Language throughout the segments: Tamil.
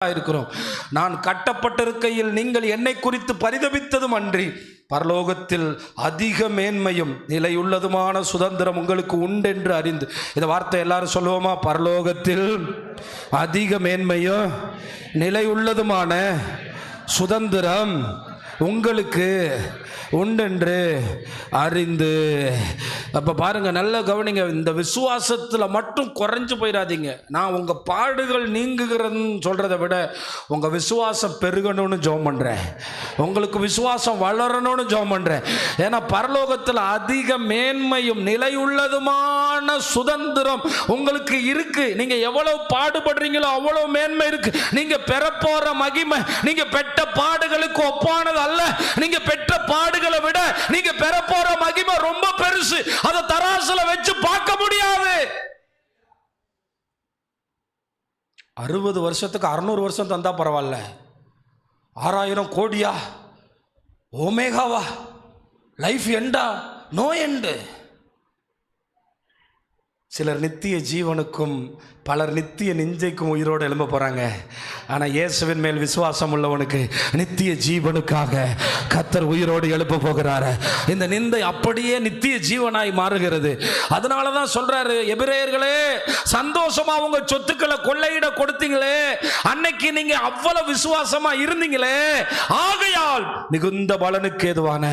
இருக்கிறோம். நான் கட்டப்பட்டிருக்கையில் நீங்கள் என்னை குறித்து பரிதபித்ததும் அன்றி பரலோகத்தில் அதிக மேன்மையும் நிலையுள்ளதுமான சுதந்திரம் உங்களுக்கு உண்டென்று அறிந்து. இந்த வார்த்தை எல்லாரும் சொல்லுவோமா? பரலோகத்தில் அதிக மேன்மையும் நிலையுள்ளதுமான சுதந்திரம் உங்களுக்கு உண்டென்று அறிந்து. அப்போ பாருங்கள், நல்ல கவனிங்க. இந்த விசுவாசத்தில் மட்டும் குறைஞ்சு போயிடாதீங்க. நான் உங்கள் பாடுகள் நீங்குகிறதுன்னு சொல்கிறத விட உங்கள் விசுவாசம் பெருகணும்னு ஜெபம் பண்ணுறேன். உங்களுக்கு விசுவாசம் வளரணும்னு ஜெபம் பண்ணுறேன். ஏன்னா பரலோகத்தில் அதிக மேன்மையும் நிலையுள்ளதுமான சுதந்திரம் உங்களுக்கு இருக்கு. நீங்கள் எவ்வளவு பாடுபடுறீங்களோ அவ்வளோ மேன்மை இருக்கு. நீங்கள் பெற போகிற மகிமை நீங்கள் பெற்ற பாடுகளுக்கு ஒப்பானது அல்ல. நீங்கள் பெற்ற பாடுகளை விட நீங்க பெற போற மகிமை ரொம்ப பெருசு. அதை தராசுல வச்சு பார்க்க முடியாது. 60 வருஷத்துக்கு 600 வருஷம் தந்தா பரவாயில்ல. 6000 கோடியா, ஓமேகாவா, லைஃப் எண்டா, நோ எண்டு. சிலர் நித்திய ஜீவனுக்கும் பலர் நித்திய நிந்தைக்கும் உயிரோடு எழும்ப போகிறாங்க. ஆனால் இயேசுவின் மேல் விசுவாசம் உள்ளவனுக்கு நித்திய ஜீவனுக்காக கர்த்தர் உயிரோடு எழுப்ப போகிறார். இந்த நிந்தை அப்படியே நித்திய ஜீவனாய் மாறுகிறது. அதனால தான் சொல்கிறாரு, எபிரேயர்களே, சந்தோஷமாக உங்கள் சொத்துக்களை கொள்ளையிட கொடுத்தீங்களே, அன்னைக்கு நீங்கள் அவ்வளவு விசுவாசமாக இருந்தீங்களே, ஆகையால் மிகுந்த பலனுக்கு ஏதுவான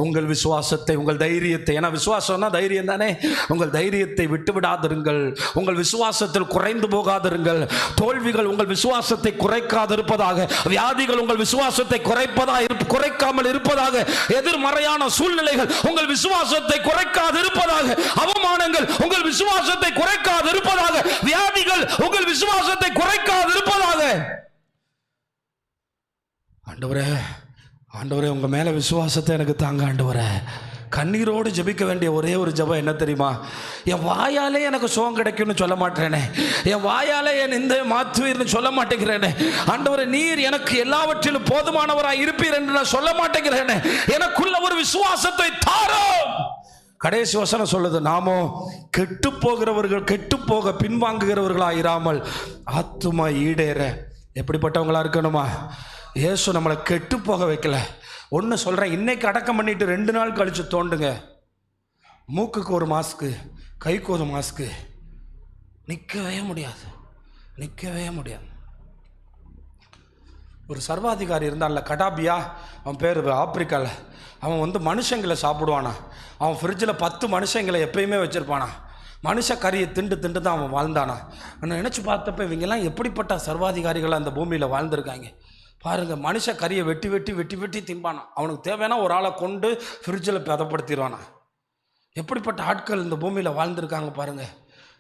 உங்கள் விசுவாசத்தை, உங்கள் தைரியத்தை, ஏன்னா விசுவாசம்னா தைரியம் தானே, உங்கள் தைரியத்தை விட்டு விடாதிருங்கள். உங்கள் விசுவாசத்தில் குறைந்து போகாதிருங்கள். தோல்விகள் உங்கள் விசுவாசத்தை குறைக்காதிருப்பதாக, வியாதிகள் உங்கள் விசுவாசத்தை குறைக்காமல் இருப்பதாக, எதிர்மறையான சூழ்நிலைகள் உங்கள் விசுவாசத்தை குறைக்காதிருப்பதாக, அவமானங்கள் உங்கள் விசுவாசத்தை குறைக்காதிருப்பதாக, வியாதிகள் உங்கள் விசுவாசத்தை குறைக்காதிருப்பதாக. ஆண்டவரே, ஆண்டவரே, உங்க மேல விசுவாசத்தை எனக்கு தாங்க ஆண்டவரே. கண்ணீரோடு ஜெபிக்க வேண்டிய ஒரே ஒரு ஜெபம் என்ன தெரியுமா? என் வாயாலே எனக்கு சுகம் கிடைக்கும்னு சொல்ல மாட்டேனே, என் வாயாலே என் இந்த மாற்றுவீர்னு சொல்ல மாட்டேங்கிறேனே, ஆண்டவரே நீர் எனக்கு எல்லாவற்றிலும் போதுமானவராய் இருப்பீர் என்று நான் சொல்ல மாட்டேங்கிறேனே, எனக்குள்ள ஒரு விசுவாசத்தை தாரும். கடைசி வசனம் சொல்லுது, நாமோ கெட்டு போகிறவர்கள், கெட்டு போக பின்வாங்குகிறவர்களாயிராமல் ஆத்துமா ஈடேற எப்படிப்பட்டவங்களா இருக்கணுமா? இயேசு நம்மளை கெட்டு போக வைக்கல. ஒன்று சொல்கிறேன், இன்னைக்கு அடக்கம் பண்ணிட்டு 2 நாள் கழித்து தோண்டுங்க. மூக்குக்கு ஒரு மாஸ்க்கு, கைக்கு ஒரு மாஸ்க்கு. நிற்கவே முடியாது, நிற்கவே முடியாது. ஒரு சர்வாதிகாரி இருந்தான்ல, கடாபியா அவன் பேர், ஆப்பிரிக்காவில். அவன் மனுஷங்களை சாப்பிடுவானா. அவன் ஃப்ரிட்ஜில் 10 மனுஷங்களை எப்பயுமே வச்சுருப்பானா. மனுஷ கறியை திண்டு திண்டு தான் அவன் வாழ்ந்தானா. நான் நினச்சி பார்த்தப்ப இவங்கெல்லாம் எப்படிப்பட்ட சர்வாதிகாரிகளாக அந்த பூமியில் வாழ்ந்துருக்காங்க பாருங்கள். மனுஷ கறியை வெட்டி வெட்டி வெட்டி வெட்டி திம்பானா. அவனுக்கு தேவையான ஒரு ஆளை கொண்டு ஃப்ரிட்ஜில் பதப்படுத்திடுவானா. எப்படிப்பட்ட ஆட்கள் இந்த பூமியில் வாழ்ந்துருக்காங்க பாருங்கள்.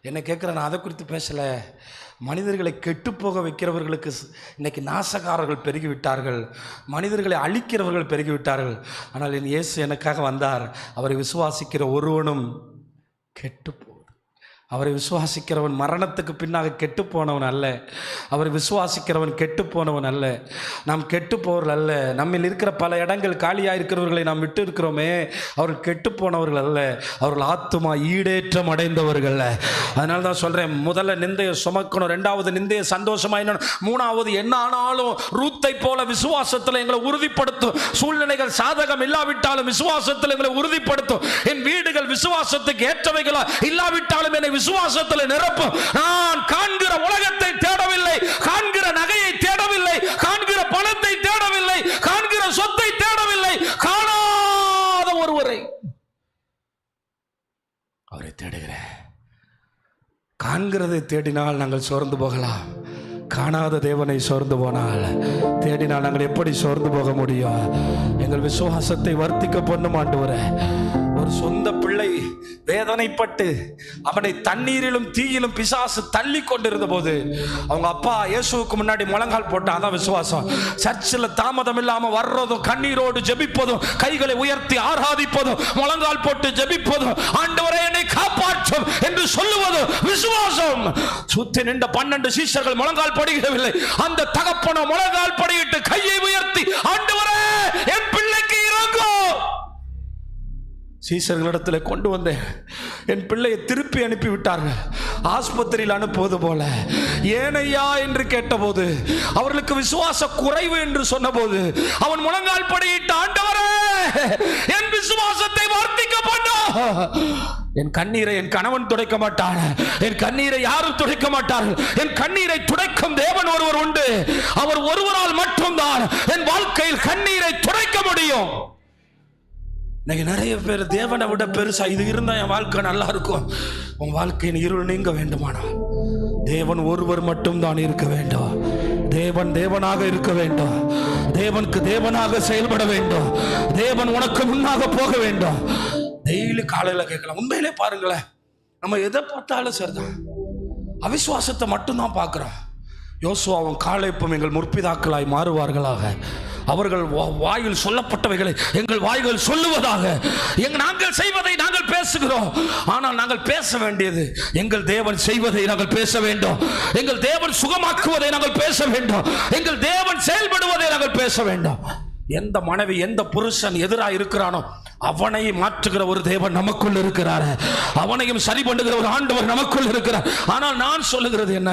என்ன கேட்குறேன், நான் அதை குறித்து பேசலை. மனிதர்களை கெட்டு போக வைக்கிறவர்களுக்கு இன்னைக்கு நாசகாரர்கள் பெருகிவிட்டார்கள், மனிதர்களை அழிக்கிறவர்கள் பெருகிவிட்டார்கள். ஆனால் என் இயேசு எனக்காக வந்தார். அவரை விசுவாசிக்கிற ஒருவனும் கெட்டு போ. அவரை விசுவாசிக்கிறவன் மரணத்துக்கு பின்னாக கெட்டு போனவன் அல்ல. அவரை விசுவாசிக்கிறவன் கெட்டு போனவன் அல்ல. நாம் கெட்டு போவர்கள் அல்ல. நம்மில் இருக்கிற பல இடங்கள் காலியாக இருக்கிறவர்களை நாம் விட்டு இருக்கிறோமே, அவர்கள் கெட்டு போனவர்கள் அல்ல, அவர்கள் ஆத்துமா ஈடேற்றம் அடைந்தவர்கள். அதனால தான் சொல்கிறேன், முதல்ல நிந்தையை சுமக்கணும், 2வது நிந்தையை சந்தோஷமாக இன்னும், 3வது என்ன ஆனாலும் ரூத்தை போல விசுவாசத்தில் எங்களை உறுதிப்படுத்தும். சூழ்நிலைகள் சாதகம் இல்லாவிட்டாலும் விசுவாசத்தில் எங்களை உறுதிப்படுத்தும். என் வீடுகள் விசுவாசத்துக்கு ஏற்றவைகளா இல்லாவிட்டாலும் என்னை விசுவாசத்தில் நிரப்பும். நான் காண்கிற உலகத்தை தேடவில்லை, காண்கிற நகையை தேடவில்லை, காண்கிற பணத்தை தேடவில்லை, காண்கிற சொத்தை தேடவில்லை, காணாத ஒருவரை, அவரை தேடுகிறேன். காண்கிறதை தேடினால் நாங்கள் சோர்ந்து போகலாம், காணாத தேவனை சோர்ந்து போனால், தேடினால் நாங்கள் எப்படி சோர்ந்து போக முடியும்? எங்கள் விசுவாசத்தை வர்த்திக்க பண்ணும் ஆண்டவரே. ஒரு சொந்த பிள்ளை வேதனைப்பட்டு அவனை தண்ணீரிலும் தீயிலும் பிசாசு தள்ளி கொண்டிருந்த போது அவங்க அப்பா இயேசுவுக்கு முன்னாடி முழங்கால் போட்டான். அதான் விசுவாசம். சர்ச்சில் தாமதம் இல்லாம வர்றதும், கண்ணீரோடு ஜெபிப்பதும், கைகளை உயர்த்தி ஆராதிப்பதும், முழங்கால் போட்டு ஜெபிப்பதும், ஆண்டவரே என்னை காப்பாற்றும் என்று சொல்லுவதும் விசுவாசம். சுத்தி நின்ற 12 சீஷர்கள் முழங்கால் படிக்கவில்லை. அந்த தகப்பனோ முழங்கால் படியிட்டு கையை உயர்த்தி, ஆண்டவரே என் பிள்ளைக்கு இறங்கும். சீசர்களிடத்தில் கொண்டு வந்தேன். என் பிள்ளையை திருப்பி அனுப்பி விட்டார்கள். ஆஸ்பத்திரியில் அனுப்புவது போல. ஏனையா என்று கேட்டபோது, அவர்களுக்கு விசுவாச குறைவு என்று சொன்னபோது, அவன் முழங்கால் படியிட்ட, ஆண்டவரே என் விசுவாசத்தை வர்த்திக்க பண்ணு. என் கண்ணீரை என் கணவன் துடைக்க மாட்டார், என் கண்ணீரை யாரும் துடைக்க மாட்டார்கள். என் கண்ணீரை துடைக்கும் தேவன் ஒருவர் உண்டு. அவர் ஒருவரால் மட்டும்தான் என் வாழ்க்கையில் கண்ணீரை துடைக்க முடியும். இன்னைக்கு நிறைய பேர் தேவனை விட பெருசா இது இருந்தா என் வாழ்க்கை நல்லா இருக்கும். உன் வாழ்க்கையின் இருள் நீங்க வேண்டுமானால் தேவன் ஒருவர் மட்டும்தான் இருக்க வேண்டும். தேவன் தேவனாக இருக்க வேண்டும். தேவனுக்கு தேவனாக செயல்பட வேண்டும். தேவன் உனக்கு முன்னாக போக வேண்டும். டெய்லி காலையில கேட்கலாம். உண்மையிலே பாருங்களேன், நம்ம எதை பார்த்தாலும் சரிதான், அவிசுவாசத்தை மட்டும்தான் பார்க்கிறோம். யோசுவாவும் காலேப்பும் எங்கள் முற்பிதாக்களாய் மாறுவார்களாக, அவர்கள் வாயில் சொல்லப்பட்டவைகளை எங்கள் வாய்கள் சொல்லுவதாக. நாங்கள் செய்வதை நாங்கள் பேசுகிறோம், ஆனால் நாங்கள் பேச வேண்டியது எங்கள் தேவன் செய்வதை நாங்கள் பேச வேண்டும். எங்கள் தேவன் சுகமாக்குவதை நாங்கள் பேச வேண்டும். எங்கள் தேவன் செயல்படுவதை நாங்கள் பேச வேண்டும். எந்த மனைவி எந்த புருஷன் எதிராக இருக்கிறானோ அவனை மாற்றுகிற ஒரு தேவன் நமக்குள் இருக்கிறார். அவனையும் சரி பண்ணுகிற ஒரு ஆண்டவர் நமக்குள் இருக்கிறார். ஆனால் நான் சொல்லுகிறது என்ன,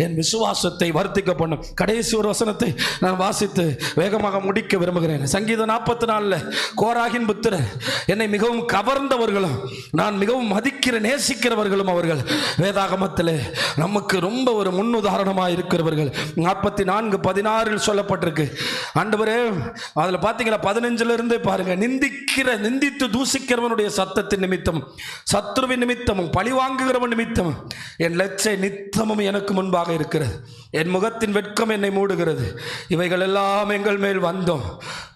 என் விசுவாசத்தை வர்த்திக்க பண்ணும். கடைசி ஒரு வசனத்தை நான் வாசித்து வேகமாக முடிக்க விரும்புகிறேன். சங்கீதம் 44 கோராகின் புத்திரர் என்னை மிகவும் கவர்ந்தவர்களும் நான் மிகவும் மதிக்கிற நேசிக்கிறவர்களும் அவர்கள். வேதாகமத்தில் நமக்கு ரொம்ப ஒரு முன்னுதாரணமாக இருக்கிறவர்கள். 44:16 சொல்லப்பட்டிருக்கு. ஆண்டவரே, அதில் பார்த்தீங்களா, 15 இருந்தே பாருங்க. நிந்தித்து தூசிக்கிறவனுடைய சத்தத்தின் நிமித்தம், சத்ருவின் நிமித்தமும், பழி வாங்குகிறவன் நிமித்தமும் என் லட்சை நித்தமும் எனக்கு முன்பாக இருக்கிறது. என் முகத்தின் வெட்கம் என்னை மூடுகிறது. இவைகள் எல்லாம் எங்கள் மேல் வந்தோம்.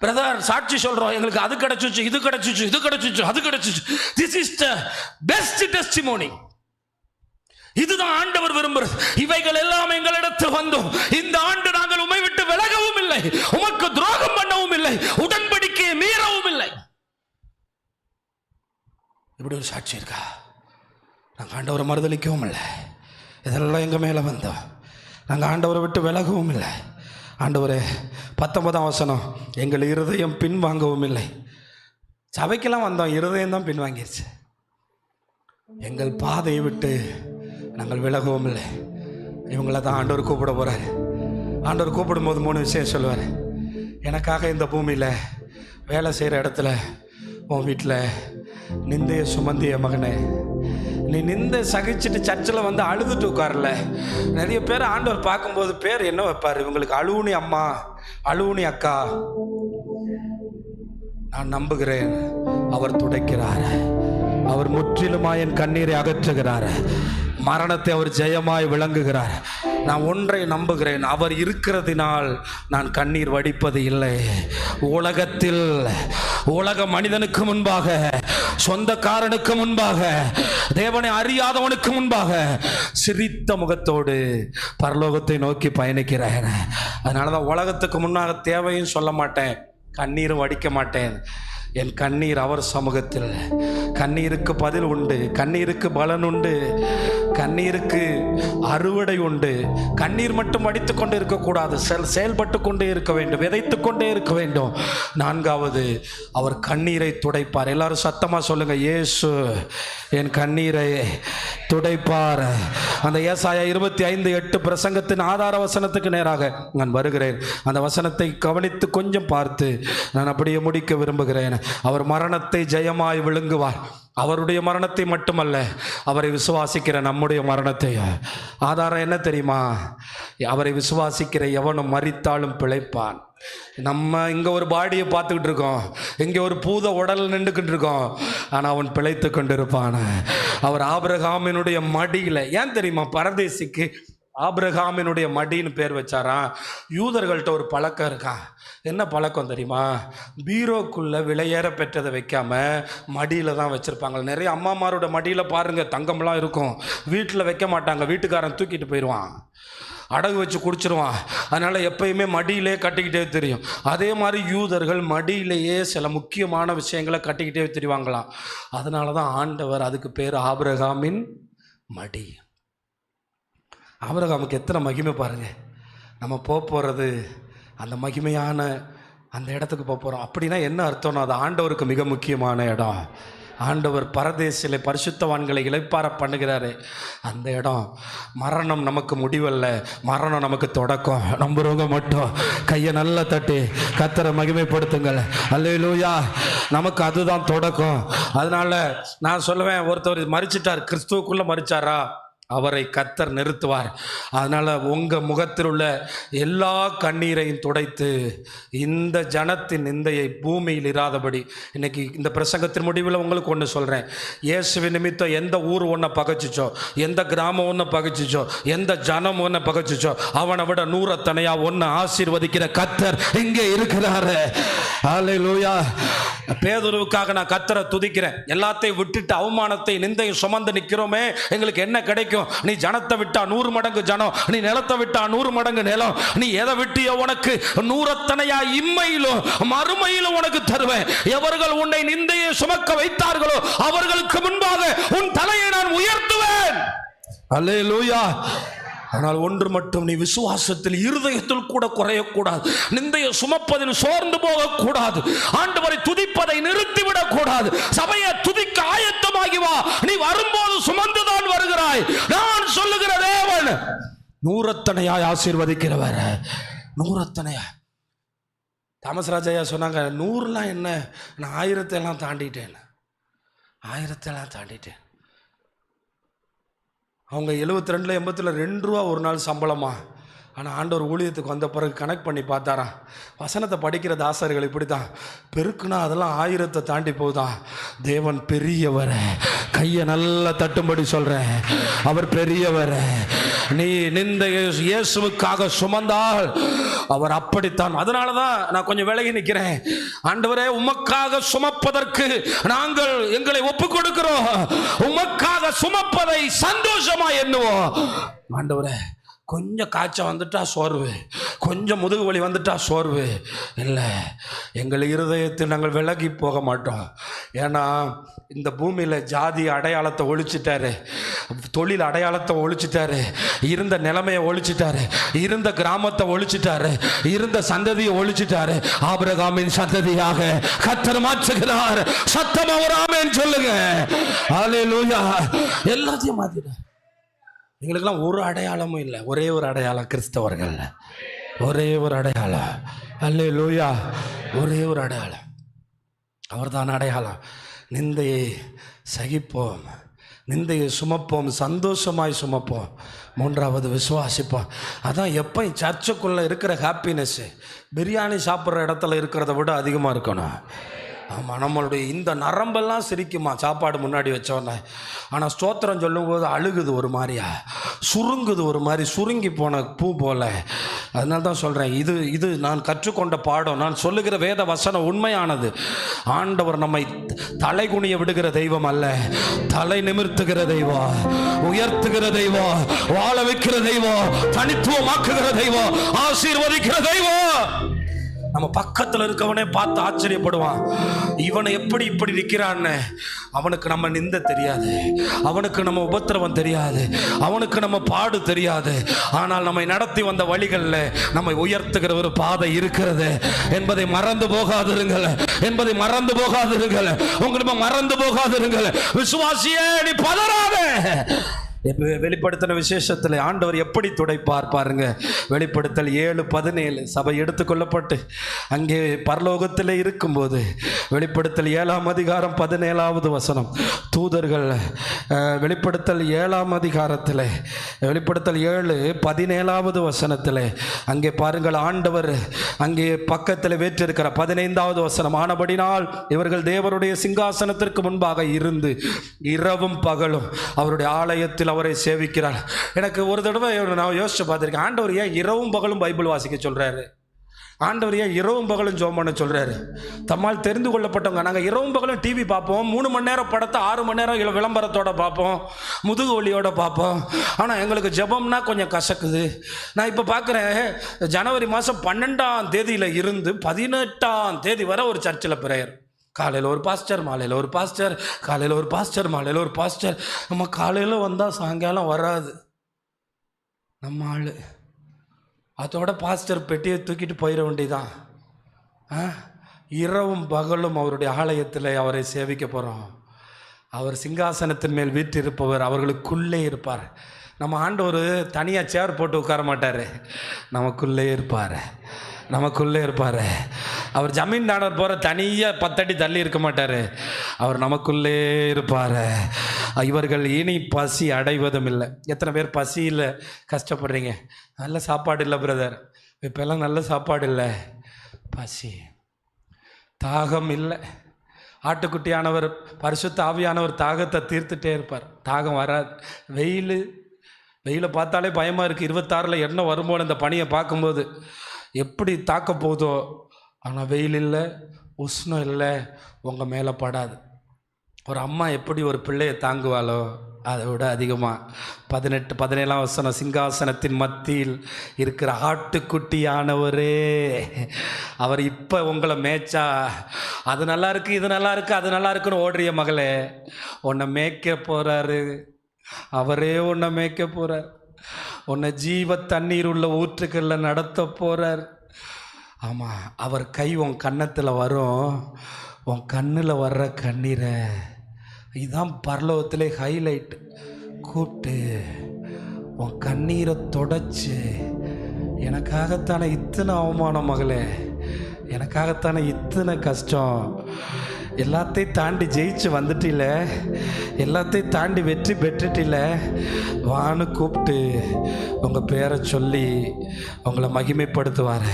பிரதர், சாட்சி சொல்றோம், எங்களுக்கு அது கிடைச்சிச்சு, இது கிடைச்சிச்சு, இது கிடைச்சிச்சு, அது கிடைச்சிச்சு. This is the best testimony. இதுதான் ஆண்டவர் விரும்புகிறது. இவைகள் எல்லாம் எங்களிடத்தில் வந்தோம். இந்த ஆண்டு நாங்கள் உம்மை விட்டு விலகவும் இல்லை, உமக்கு துரோகம் பண்ணவும் இல்லை, உடன்படிக்கையை மீறவும் இல்லை. இப்படி ஒரு சாட்சி இருக்கா? நாங்கள் ஆண்டவரை மறுதளிக்கவும் இல்லை. இதெல்லாம் எங்கள் மேலே வந்தோம். நாங்கள் ஆண்டவரை விட்டு விலகவும் இல்லை. ஆண்டவரே, 19ஆம் வசனம், எங்கள் இருதயம் பின்வாங்கவும் இல்லை. சபைக்கெல்லாம் வந்தோம், இருதயம் தான் பின்வாங்கிருச்சு. எங்கள் பாதையை விட்டு நாங்கள் விலகவும் இல்லை. இவங்கள தான் ஆண்டவர் கூப்பிட போகிறார். ஆண்டவர் கூப்பிடும்போது 3 விஷயம் சொல்லுவார். எனக்காக இந்த பூமியில் வேலை செய்கிற இடத்துல, உன் வீட்டில் நிந்தைய சுமந்திய மகனே, நீ நிந்தை சகிச்சுட்டு சர்ச்சில் வந்து அழுதுட்டு உட்காரல. நிறைய பேர் ஆண்டவர் பார்க்கும்போது பேர் என்ன வைப்பார் இவங்களுக்கு? அழுவுனி அம்மா, அழுவுனி அக்கா. நான் நம்புகிறேன், அவர் துடைக்கிறார். அவர் முற்றிலுமாய் என் கண்ணீரை அகற்றுகிறார். மரணத்தை அவர் ஜெயமாய் விளங்குகிறார். நான் ஒன்றை நம்புகிறேன், அவர் இருக்கிறதினால் நான் கண்ணீர் வடிப்பது இல்லை. உலகத்தில் உலக மனிதனுக்கு முன்பாக, சொந்தக்காரனுக்கு முன்பாக, தேவனை அறியாதவனுக்கு முன்பாக சிரித்த முகத்தோடு பரலோகத்தை நோக்கி பயணிக்கிறேன். அதனாலதான் உலகத்துக்கு முன்னாக தேவையும் சொல்ல மாட்டேன், கண்ணீரும் வடிக்க மாட்டேன். என் கண்ணீர் அவர் சமூகத்தில். கண்ணீருக்கு பதில் உண்டு, கண்ணீருக்கு பலன் உண்டு, கண்ணீருக்கு அறுவடை உண்டு. கண்ணீர் மட்டும் வடித்து கொண்டு இருக்கக்கூடாது, செயல்பட்டு கொண்டே இருக்க வேண்டும், விதைத்து கொண்டே இருக்க வேண்டும். 4வது, அவர் கண்ணீரை துடைப்பார். எல்லாரும் சத்தமா சொல்லுங்க, இயேசு என் கண்ணீரை துடைப்பார். அந்த ஏசாயா 25:8 பிரசங்கத்தின் ஆதார வசனத்துக்கு நேராக நான் வருகிறேன். அந்த வசனத்தை கவனித்து கொஞ்சம் பார்த்து நான் அப்படியே முடிக்க விரும்புகிறேன். அவர் மரணத்தை ஜெயமாய் விழுங்குவார். அவருடைய மரணத்தை மட்டுமல்ல, அவரை விசுவாசிக்கிற நம்முடைய மரணத்தை. ஆதாரம் என்ன தெரியுமா? அவரை விசுவாசிக்கிற எவனும் மரித்தாலும் பிழைப்பான். நம்ம இங்கே ஒரு பாடியை பார்த்துக்கிட்டு இருக்கோம், இங்கே ஒரு பூத உடல் நின்றுக்கிட்டு இருக்கோம், ஆனால் அவன் பிழைத்து கொண்டிருப்பான். அவர் ஆபிரகாமினுடைய மடியில், ஏன் தெரியுமா பரதேசிக்கு ஆபிரகாமினுடைய மடின்னு பேர் வச்சாராம்? யூதர்கள்ட்ட ஒரு பழக்கம் இருக்கான். என்ன பழக்கம் தெரியுமா? பீரோக்குள்ளே விலையேற பெற்றதை வைக்காம மடியில் தான் வச்சுருப்பாங்க. நிறைய அம்மாமாரோட மடியில் பாருங்கள் தங்கம்லாம் இருக்கும், வீட்டில் வைக்க மாட்டாங்க, வீட்டுக்காரன் தூக்கிட்டு போயிடுவான், அடகு வச்சு குடிச்சிருவான். அதனால் எப்பயுமே மடியிலே கட்டிக்கிட்டே தெரியும். அதே மாதிரி யூதர்கள் மடியிலேயே சில முக்கியமான விஷயங்களை கட்டிக்கிட்டே தெரிவாங்களாம். அதனால தான் ஆண்டவர் அதுக்கு பேர் ஆபிரகாமின் மடி. ஆபிரகாமுக்கு எத்தனை மகிமை பாருங்க. நம்ம போகிறது அந்த மகிமையான அந்த இடத்துக்கு போகிறோம். அப்படின்னா என்ன அர்த்தம்னா, அது ஆண்டவருக்கு மிக முக்கியமான இடம். ஆண்டவர் பரதேசிலே பரிசுத்தவான்களை இளைப்பார பண்ணுகிறாரு. அந்த இடம் மரணம் நமக்கு முடிவல்ல, மரணம் நமக்கு தொடக்கம். நம்புறவங்க மட்டும் கையை நல்லா தட்டி கர்த்தரை மகிமைப்படுத்துங்கள். அல்லேலூயா. நமக்கு அதுதான் தொடக்கம். அதனால நான் சொல்லுவேன், ஒருத்தர் மரிச்சிட்டார், கிறிஸ்துவுக்குள்ள மரிச்சாரா, அவரை கர்த்தர் நிறுத்துவார். அதனால் உங்கள் முகத்தில் உள்ள எல்லா கண்ணீரையும் துடைத்து இந்த ஜனத்தின் நிந்தையை பூமியில் இராதபடி, இன்னைக்கு இந்த பிரசங்கத்தின் முடிவில் உங்களுக்கு ஒன்று சொல்கிறேன். இயேசுவின் நிமித்தம் எந்த ஊர் ஒன்றை பகைச்சிச்சோ, எந்த கிராமம் ஒன்று பகைச்சிச்சோ, எந்த ஜனம் ஒன்றை பகைச்சிச்சோ, அவனை விட நூறத்தனையாக ஒன்று ஆசீர்வதிக்கிற கர்த்தர் இங்கே இருக்கிறாரு. ஹல்லேலூயா. பேதுருவுக்காக நான் கர்த்தரை துதிக்கிறேன். எல்லாத்தையும் விட்டுட்டு அவமானத்தை நிந்தையும் சுமந்து நிற்கிறோமே, எங்களுக்கு என்ன கிடைக்கும்? நீ ஜனத்தை விட்டா 100 மடங்கு ஜனம், நீ நிலத்தை விட்டா 100 மடங்கு நிலம், நீ எதை விட்டியோ உனக்கு நூறத்தனையா இம்மையிலும் மறுமையிலும் உனக்கு தருவேன். எவர்கள் உன்னை நிந்தையை சுமக்க வைத்தார்களோ அவர்களுக்கு முன்பாக உன் தலையை நான் உயர்த்துவேன். அல்லேலூயா. ஆனால் ஒன்று மட்டும், நீ விசுவாசத்தில் இருதயத்தில் கூட குறையக்கூடாது. நிந்தையை சுமப்பதில் சோர்ந்து போகக்கூடாது. ஆண்டவரை துதிப்பதை நிறுத்திவிடக் கூடாது. சபையை துதிக்க ஆயத்தமாகி வா. நீ வரும்போது சுமந்துதான் வருகிறாய். நான் சொல்லுகிற தேவன் நூறத்தனையாய் ஆசீர்வதிக்கிறவர். நூறத்தனையா. தாமஸ் ராஜையா சொன்னாங்க, 100லாம் என்ன, நான் 1000 தாண்டிட்டேன். 1000 தாண்டிட்டேன். அவங்க 72 80 2 ரூபா ஒரு நாள் சம்பளமா. ஆனால் ஆண்டவர் ஊழியத்துக்கு வந்த பிறகு கனெக்ட் பண்ணி பார்த்தாராம். வசனத்தை படிக்கிற தாசர்கள் இப்படி தான், பெருக்குனா அதெல்லாம் 1000 தாண்டி போகுதான். தேவன் பெரியவர். கையை நல்லா தட்டும்படி சொல்கிறேன், அவர் பெரியவர். நீ நிந்த இயேசுவுக்காக சுமந்தால் அவர் அப்படித்தான். அதனால தான் நான் கொஞ்சம் விலகி நிற்கிறேன். ஆண்டவரே, உமக்காக சுமப்பதற்கு நாங்கள் எங்களை ஒப்புக் கொடுக்கிறோம். உமக்காக சுமப்பதை சந்தோஷமா எண்ணுவோம். ஆண்டவரே, கொஞ்சம் காய்ச்சல் வந்துட்டா சோர்வு, கொஞ்சம் முதுகு வலி வந்துட்டா சோர்வு இல்லை. எங்கள் இருதயத்தில் நாங்கள் விலகி போக மாட்டோம். ஏன்னா இந்த பூமியில் ஜாதி அடையாளத்தை ஒழிச்சிட்டாரு, தொழில் அடையாளத்தை ஒழிச்சிட்டாரு, இருந்த நிலைமையை ஒழிச்சிட்டாரு, இருந்த கிராமத்தை ஒழிச்சிட்டாரு, இருந்த சந்ததியை ஒழிச்சிட்டாரு. ஆபிரகாமின் சந்ததியாக கர்த்தர் மாற்றுகிறார். சத்தமா ஒரு ஆமென் சொல்லுங்க. ஹல்லேலூயா. எல்லாத்தையும் மாத்திட்டார். எங்களுக்கெல்லாம் ஒரு அடையாளமும் இல்லை. ஒரே ஒரு அடையாளம், கிறிஸ்தவர்கள். ஒரே ஒரு அடையாளம். அல்லேலூயா. ஒரே ஒரு அடையாளம், அவர்தான் அடையாளம். நிந்தையை சகிப்போம், நிந்தையை சுமப்போம், சந்தோஷமாய் சுமப்போம். 3வது விசுவாசிப்போம். அதான் எப்போ சர்ச்சுக்குள்ளே இருக்கிற ஹாப்பினஸ்ஸு பிரியாணி சாப்பிட்ற இடத்துல இருக்கிறத விட அதிகமாக இருக்கணும். ஆமாம், நம்மளுடைய இந்த நரம்பெல்லாம் சிரிக்குமா சாப்பாடு முன்னாடி வச்சோன்னே. ஆனால் ஸ்தோத்திரம் சொல்லும்போது அழுகுது, ஒரு மாதிரியா சுருங்குது, ஒரு மாதிரி சுருங்கி போன பூ போல. அதனால தான் சொல்கிறேன், இது நான் கற்றுக்கொண்ட பாடம். நான் சொல்லுகிற வேத வசனம் உண்மையானது. ஆண்டவர் நம்மை தலை குனிய விடுகிற தெய்வம் அல்ல, தலை நிமிர்த்துகிற தெய்வம், உயர்த்துகிற தெய்வம், வாழ வைக்கிற தெய்வம், தனித்துவமாக்குகிற தெய்வம், ஆசீர்வதிக்கிற தெய்வம். நம்ம பக்கத்தில் இருக்கவனே பார்த்து ஆச்சரியப்படுவான், இவனை எப்படி இப்படி நிற்கிறான்னு. அவனுக்கு நம்ம நிந்த தெரியாது, அவனுக்கு நம்ம உபத்திரவம் தெரியாது, அவனுக்கு நம்ம பாடு தெரியாது. ஆனால் நம்மை நடத்தி வந்த வழிகளில் நம்மை உயர்த்துகிற ஒரு பாதை இருக்கிறது என்பதை மறந்து போகாதிருங்கள், என்பதை மறந்து போகாதிருங்கள், உங்களை மறந்து போகாதிருங்கள். விசுவாசியே, நீ பதறாத. வெளிப்படுத்தின விசேஷத்தில் ஆண்டவர் எப்படி துடைப்பார் பாருங்க. வெளிப்படுத்தல் 7:17 சபை எடுத்துக்கொள்ளப்பட்டு அங்கே பரலோகத்தில் இருக்கும்போது, வெளிப்படுத்தல் 7ஆம் அதிகாரம் 17வது வசனம், தூதர்கள் வெளிப்படுத்தல் 7ஆம் அதிகாரத்தில் வெளிப்படுத்தல் 7:17வது வசனத்தில் அங்கே பாருங்கள், ஆண்டவர் அங்கே பக்கத்தில் வேற்றிருக்கிற 15வது வசனம், ஆனபடினால் இவர்கள் தேவருடைய சிங்காசனத்திற்கு முன்பாக இருந்து இரவும் பகலும் அவருடைய ஆலயத்தில் அவரை சேவிக்கிறார். எனக்கு ஒரு தடவை நான் யோசிச்சு பார்த்திருக்கேன், ஆண்டவர் ஏன் இரவும் பகலும் பைபிள் வாசிக்க சொல்றாரு? ஆண்டவர் ஏன் இரவும் பகலும் ஜெபம் பண்ண சொல்றாரு? தம்மால் தெரிந்து கொள்ளப்பட்டவங்க நாங்கள் இரவும் பகலும் டிவி பார்ப்போம், 3 மணி நேரம் படத்தை 6 மணி நேரம் விளம்பரத்தோட பார்ப்போம், முதுகு ஒலியோட பார்ப்போம். ஆனால் எங்களுக்கு ஜெபம்னா கொஞ்சம் கசக்குது. நான் இப்போ பார்க்குறேன், ஜனவரி மாதம் 12ஆம் தேதியில் இருந்து 18ஆம் தேதி வரை ஒரு சர்ச்சில் பிரேயர். காலையில் ஒரு பாஸ்டர், மாலையில் ஒரு பாஸ்டர், காலையில் ஒரு பாஸ்டர், மாலையில் ஒரு பாஸ்டர். நம்ம காலையில் வந்தால் சாயங்காலம் வராது நம்ம ஆள். அதோட பாஸ்டர் பெட்டியை தூக்கிட்டு போயிட வேண்டியதான். இரவும் பகலும் அவருடைய ஆலயத்தில் அவரை சேவிக்க போகிறோம். அவர் சிங்காசனத்தின் மேல் வீற்றிருப்பவர் அவர்களுக்குள்ளே இருப்பார். நம்ம ஆண்டவர் தனியாக சேர் போட்டு உட்கார மாட்டார், நமக்குள்ளே இருப்பார், நமக்குள்ளே இருப்பார். அவர் ஜமீன்தாரர் போகிற தனியாக 10 அடி தள்ளி இருக்க மாட்டார், அவர் நமக்குள்ளே இருப்பார். இவர்கள் இனி பசி அடைவதும் இல்லை. எத்தனை பேர் பசியில் கஷ்டப்படுறீங்க? நல்ல சாப்பாடு இல்லை பிரதர், இப்போல்லாம் நல்ல சாப்பாடு இல்லை, பசி, தாகம் இல்லை. ஆட்டுக்குட்டியானவர் பரிசுத்த ஆவியானவர் தாகத்தை தீர்த்துட்டே இருப்பார், தாகம் வராது. வெயிலை பார்த்தாலே பயமாக இருக்குது. 26 என்ன வரும்போது இந்த பனியை பார்க்கும்போது எப்படி தாக்க போகுதோ. ஆனால் வெயில் இல்லை, உஷ்ணம் இல்லை, உங்கள் மேலே படாது. ஒரு அம்மா எப்படி ஒரு பிள்ளையை தாங்குவாளோ அதை விட அதிகமாக 17 வசனம், சிங்காசனத்தின் மத்தியில் இருக்கிற ஆட்டுக்குட்டியானவரே, அவர் இப்போ உங்களை மேய்ச்சா அது நல்லா இருக்குது, இது நல்லா இருக்குது, அது நல்லா இருக்குன்னு ஓடுறிய மகளே, உன்னை மேய்க்க போகிறாரு. அவரே உன்னை மேய்க்க போகிறார், உன்னை ஜீவ தண்ணீர் உள்ள ஊற்றுக்களில் நடத்த போகிறார். ஆமாம், அவர் கை உன் கன்னத்தில் வரும், உன் கண்ணில் வர்ற கண்ணீரை, இதுதான் பரலோகத்திலே ஹைலைட். கூப்பிட்டு உன் கண்ணீரை தொடச்சு, எனக்காகத்தானே இத்தனை அவமானம் மகளே, எனக்காகத்தானே இத்தனை கஷ்டம், எல்லாத்தையும் தாண்டி ஜெயிச்சு வந்துட்டில்ல, எல்லாத்தையும் தாண்டி வெற்றி பெற்றுட்டில்ல, வான்னு கூப்பிட்டு உங்கள் பேரை சொல்லி உங்களை மகிமைப்படுத்துவார்.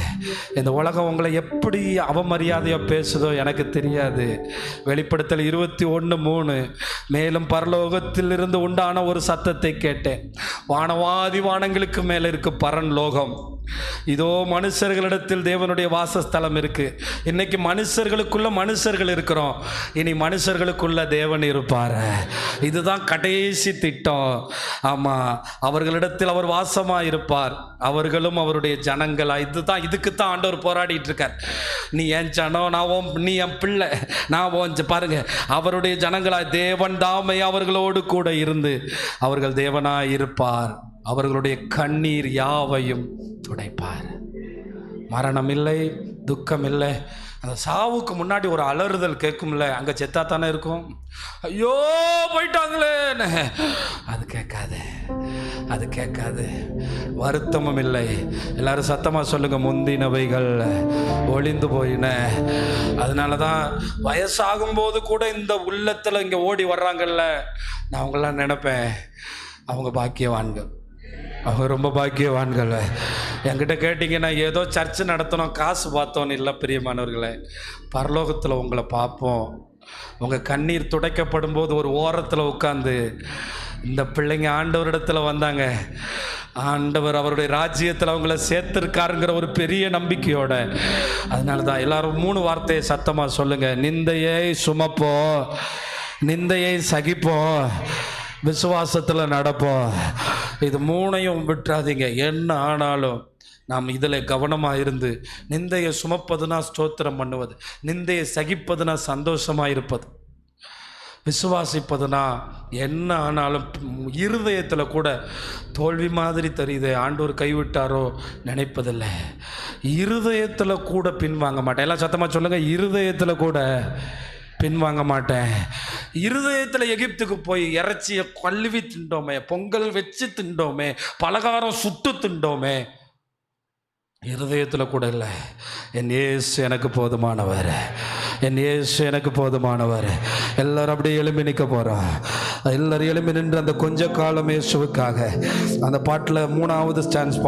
இந்த உலகம் உங்களை எப்படி அவமரியாதையாக பேசுதோ எனக்கு தெரியாது. வெளிப்படுத்தல் 21:3, மேலும் பரலோகத்திலிருந்து உண்டான ஒரு சத்தத்தை கேட்டேன், வானவாதி வானங்களுக்கு மேலே இருக்கு பரன் லோகம், இதோ மனுஷர்களிடத்தில் தேவனுடைய வாசஸ்தலம் இருக்கு. இன்னைக்கு மனுஷர்களுக்குள்ள மனுஷர்கள் இருக்கிறோம், இனி மனுஷர்களுக்குள்ள தேவன் இருப்பார். இதுதான் கடைசி திட்டம். ஆமா, அவர்களிடத்தில் அவர் வாசமா இருப்பார், அவர்களும் அவருடைய ஜனங்களா. இதுக்குத்தான் ஆண்டவர் போராடிட்டு இருக்கார். நீ என் ஜனம், நீ என் பிள்ளை, நான் பாருங்க, அவருடைய ஜனங்களா தேவன் தாமே அவர்களோடு கூட இருந்து அவர்கள் தேவனாய் இருப்பார், அவர்களுடைய கண்ணீர் யாவையும் துடைப்பார். மரணம் இல்லை, துக்கம் இல்லை. அந்த சாவுக்கு முன்னாடி ஒரு அலறுதல் கேட்கும்ல, அங்கே செத்தா தானே இருக்கும், ஐயோ போயிட்டாங்களே, அது கேட்காது, அது கேட்காது. வருத்தமும் இல்லை. எல்லாரும் சத்தமாக சொல்லுங்க, முந்தினவைகள் ஒளிந்து போயின. அதனால தான் வயசாகும்போது கூட இந்த உள்ளத்தில் இங்கே ஓடி வர்றாங்கல்ல, நான் அவங்களாம் நினைப்பேன், அவங்க பாக்கியவான்கள், அவங்க ரொம்ப பாக்கியவான்கள். என்கிட்ட கேட்டிங்கன்னா ஏதோ சர்ச்சு நடத்தணும், காசு பார்த்தோன்னு இல்லை பிரியமானவர்களே, பரலோகத்தில் உங்களை பார்ப்போம். உங்கள் கண்ணீர் துடைக்கப்படும் போது ஒரு ஓரத்தில் உட்காந்து, இந்த பிள்ளைங்க ஆண்டவரிடத்தில் வந்தாங்க, ஆண்டவர் அவருடைய ராஜ்யத்தில் அவங்கள சேர்த்திருக்காருங்கிற ஒரு பெரிய நம்பிக்கையோட. அதனால தான் எல்லாரும் 3 வார்த்தையை சத்தமாக சொல்லுங்கள், நிந்தையை சுமப்போம், நிந்தையை சகிப்போம், விசுவாசத்தில் நடப்போம். இது 3ஐயும் விட்டுறாதீங்க. என்ன ஆனாலும் நாம் இதில் கவனமாக இருந்து, நிந்தையை சுமப்பதுனா ஸ்தோத்திரம் பண்ணுவது, நிந்தையை சகிப்பதுனா சந்தோஷமாக இருப்பது, விசுவாசிப்பதுனா என்ன ஆனாலும் இருதயத்தில் கூட தோல்வி மாதிரி தெரியுது, ஆண்டவர் கைவிட்டாரோ நினைப்பதில்லை. இருதயத்தில் கூட பின்வாங்க மாட்டேன். எல்லாம் சத்தமாக சொல்லுங்கள், இருதயத்தில் கூட பின்வாங்க மாட்டேன். இருதயத்தில் எகிப்துக்கு போய் இறைச்சியை கழுவி திண்டோமே, பொங்கல் வச்சு திண்டோமே, பலகாரம் சுட்டு திண்டோமே, இருதயத்தில் கூட இல்லை, என் இயேசு எனக்கு போதுமானவர், என் இயேசு எனக்கு போதுமானவர். எல்லாரும் அப்படியே எழும்பி நிற்க போகிறோம். எல்லாரும் எழும்பி நின்று அந்த கொஞ்ச காலம் இயேசுவுக்காக அந்த பாட்டில் 3வது ஸ்டான்ஸ் பாட